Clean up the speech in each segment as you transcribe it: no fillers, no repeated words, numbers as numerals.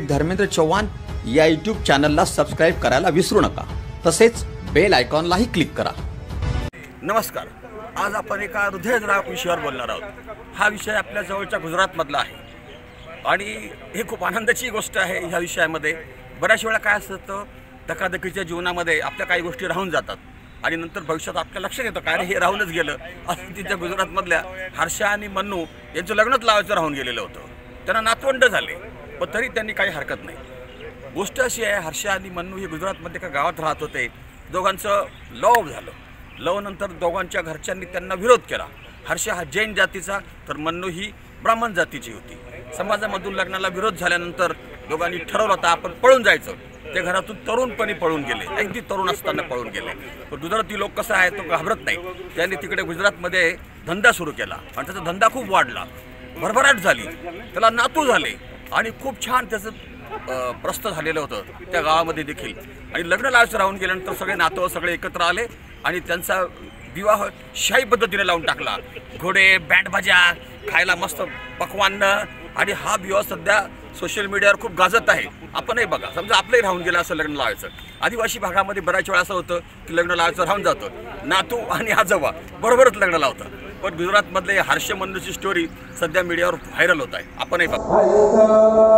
धर्मेंद्र चव्हाण या यूट्यूब चॅनलला सबस्क्राइब करायला विसरू नका, तसेच बेल आयकॉनलाही क्लिक करा। नमस्कार, आज आपण एका हृदयद्रावक विषयावर बोलणार आहोत। हा विषय आपल्या जवळच्या गुजरातमधला आहे आणि हे खूप आनंदाची गोष्ट आहे। ह्या विषयामध्ये बऱ्याच वेळा काय असतं, धकाधकीच्या जीवनामध्ये आपल्या काही गोष्टी राहून जातात आणि नंतर भविष्यात आपल्या लक्षात येतं काय रे हे राहूनच गेलं। असं तिच्या गुजरातमधल्या हर्षा आणि मन्नू यांचं लग्नच लावायचं राहून गेलेलं होतं। त्यांना नातवंड झाले पण तरी त्यांनी काही हरकत नाही। गोष्ट अशी आहे, हर्षा आणि मन्नू हे गुजरातमध्ये एका गावात राहत होते। दोघांचं लव झालं। लव नंतर दोघांच्या घरच्यांनी त्यांना विरोध केला। हर्षा हा जैन जातीचा तर मन्नू ही ब्राह्मण जातीची होती। समाजामधून लग्नाला विरोध झाल्यानंतर दोघांनी ठरवलं होतं आपण पळून जायचं। ते घरातून तरुणपणी पळून गेले, अगदी तरुण असताना पळून गेले। पण गुजराती लोक कसं आहे, तो घाबरत नाही। त्यांनी तिकडे गुजरातमध्ये धंदा सुरू केला आणि त्याचा धंदा खूप वाढला, भरभराट झाली, त्याला नातू झाले आणि खूप छान त्याचं प्रस्थ झालेलं होतं त्या गावामध्ये देखील। आणि लग्न लावायचं राहून गेल्यानंतर सगळे नातू सगळे एकत्र आले आणि त्यांचा विवाह शाही पद्धतीने लावून टाकला। घोडे, बँड बाजा, खायला मस्त पक्वान्न आणि हा विवाह सध्या सोशल मीडियावर खूप गाजत आहे। आपणही बघा, समजा आपलंही राहून गेलं असं लग्न लावायचं। आदिवासी भागामध्ये बऱ्याच वेळा असं होतं की लग्न लावायचं राहून जातं, नातू आणि आजोबा बरोबरच लग्न लावतात। पण गुजरातमधले हर्ष मन्नूची स्टोरी सध्या मीडियावर व्हायरल होत आहे। आपणही बघा।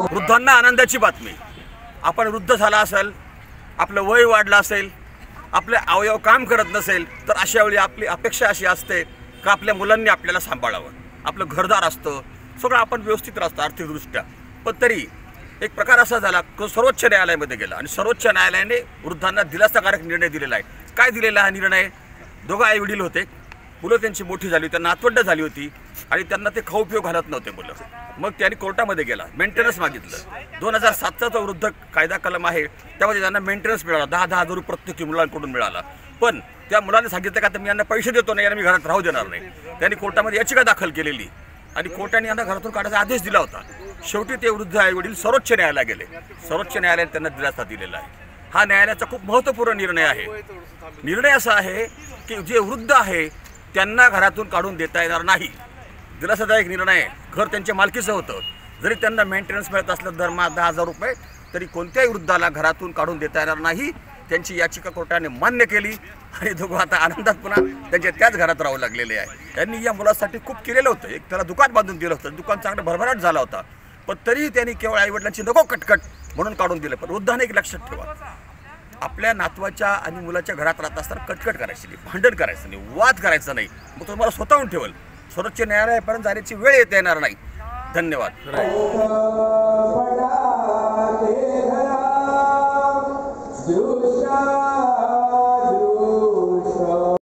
वृद्धांना आनंदाची बातमी। आपण वृद्ध झाला असेल, आपलं वय वाढलं असेल, आपले अवयव काम करत नसेल तर अशा वेळी आपली अपेक्षा अशी असते का आपल्या मुलांनी आपल्याला सांभाळावं। आपलं घरदार असतं, सगळं आपण व्यवस्थित असतं आर्थिकदृष्ट्या। पण तरी एक प्रकार असा झाला की सर्वोच्च न्यायालयामध्ये गेला आणि सर्वोच्च न्यायालयाने वृद्धांना दिलासाकारक निर्णय दिलेला आहे। काय दिलेला हा निर्णय? दोघं आई वडील होते, मुलं त्यांची मोठी झाली, त्यांना नातवंड झाली होती आणि त्यांना ते खाऊ पिऊ घालत नव्हते मुलं। मग त्यांनी कोर्टामध्ये गेला, मेंटेनन्स मागितलं। 2007चा जो वृद्ध कायदा कलम आहे त्यामध्ये त्यांना मेंटेनन्स मिळाला, 10,000 रुपये प्रत्येकी मुलांकडून मिळाला। पण त्या मुलाने सांगितलं का मी यांना पैसे देतो नाही, यांना मी घरात राहू देणार नाही। त्यांनी कोर्टामध्ये याचिका दाखल केलेली आणि कोर्टाने यांना घरातून काढायचा आदेश दिला होता। शेवटी ते वृद्ध आई वडील सर्वोच्च न्यायालयाला गेले। सर्वोच्च न्यायालयाने त्यांना दिलासा दिलेला आहे। हा न्यायालयाचा खूप महत्त्वपूर्ण निर्णय आहे। निर्णय असा आहे की जे वृद्ध आहे त्यांना घरातून काढून देता येणार नाही। दिलासादायक निर्णय आहे। घर त्यांच्या मालकीचं होतं, जरी त्यांना मेंटेनन्स मिळत असलं दरमहा 10,000 रुपये तरी कोणत्याही वृद्धाला घरातून काढून देता येणार नाही। त्यांची याचिका कोर्टाने मान्य केली आणि दोघं आता आनंदात पुन्हा त्यांच्या त्याच घरात राहू लागलेले आहे। त्यांनी या मुलासाठी खूप केलेलं होतं, एक त्याला दुकान बांधून दिलं होतं, दुकान चांगलं भरभराट झाला होता। पण तरीही त्यांनी केवळ आईवडिलांची नको कटकट म्हणून काढून दिलं। पण वृद्धाने एक लक्षात ठेवा, आपल्या नातवाच्या आणि मुलाच्या घरात राहत असताना कटकट करायची नाही, भांडण करायचं नाही, वाद करायचा नाही। मग तुम्हाला स्वतःहून ठेवल, सर्वोच्च न्यायालयापर्यंत जाण्याची वेळ येता येणार नाही। धन्यवाद। Krishna